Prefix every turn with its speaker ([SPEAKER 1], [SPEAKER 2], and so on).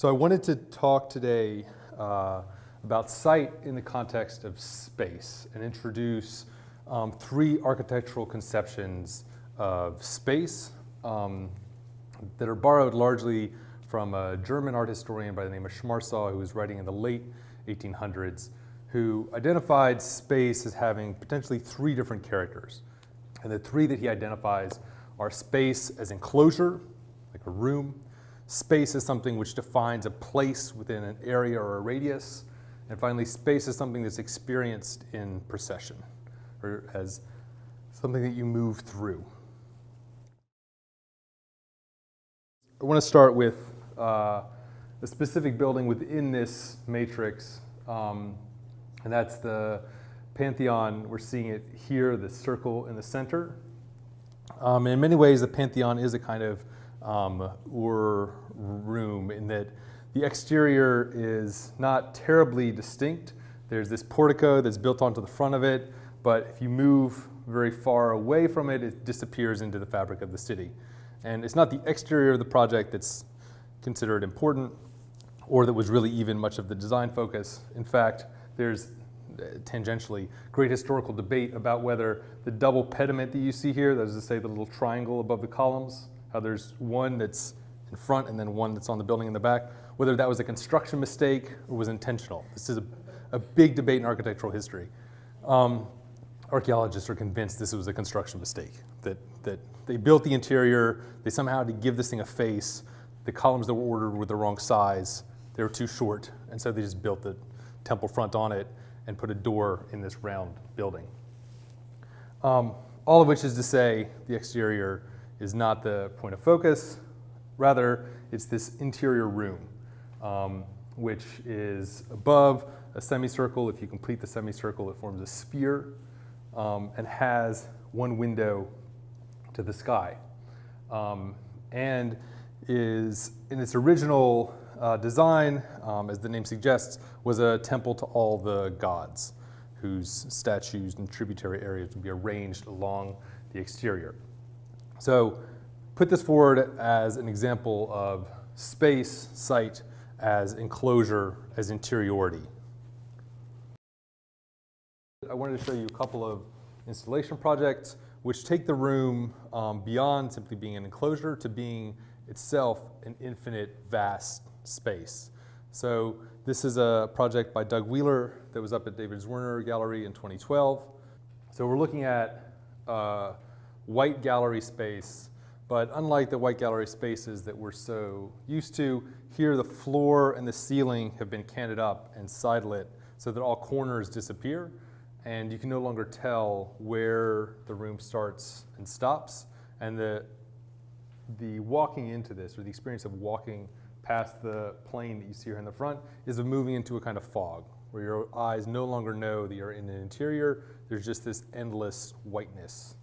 [SPEAKER 1] So I wanted to talk today about sight in the context of space and introduce three architectural conceptions of space that are borrowed largely from a German art historian by the name of Schmarsaw, who was writing in the late 1800s, who identified space as having potentially three different characters. And the three that he identifies are space as enclosure, like a room, space as something which defines a place within an area or a radius, and finally space as something that's experienced in procession, or as something that you move through. I want to start with a specific building within this matrix, and that's the Pantheon. We're seeing it here, the circle in the center. In many ways, the Pantheon is a kind of room in that the exterior is not terribly distinct. There's this portico that's built onto the front of it, but if you move very far away from it, it disappears into the fabric of the city. And it's not the exterior of the project that's considered important or that was really even much of the design focus. In fact, there's tangentially great historical debate about whether the double pediment that you see here, that is to say the little triangle above the columns, how there's one that's in front and then one that's on the building in the back, whether that was a construction mistake or was intentional. This is a big debate in architectural history. Archaeologists are convinced this was a construction mistake, that they built the interior, they somehow had to give this thing a face, the columns that were ordered were the wrong size, they were too short, and so they just built the temple front on it and put a door in this round building. All of which is to say the exterior is not the point of focus. Rather, it's this interior room, which is above a semicircle. If you complete the semicircle, it forms a sphere and has one window to the sky. And is, in its original design, as the name suggests, was a temple to all the gods, whose statues and tributary areas would be arranged along the exterior. So put this forward as an example of space, site, as enclosure, as interiority. I wanted to show you a couple of installation projects which take the room beyond simply being an enclosure to being itself an infinite, vast space. So this is a project by Doug Wheeler that was up at David Zwirner Gallery in 2012. So we're looking at white gallery space, but unlike the white gallery spaces that we're so used to, here the floor and the ceiling have been canted up and side-lit so that all corners disappear, and you can no longer tell where the room starts and stops. And the walking into this, or the experience of walking past the plane that you see here in the front, is of moving into a kind of fog, where your eyes no longer know that you're in an interior. There's just this endless whiteness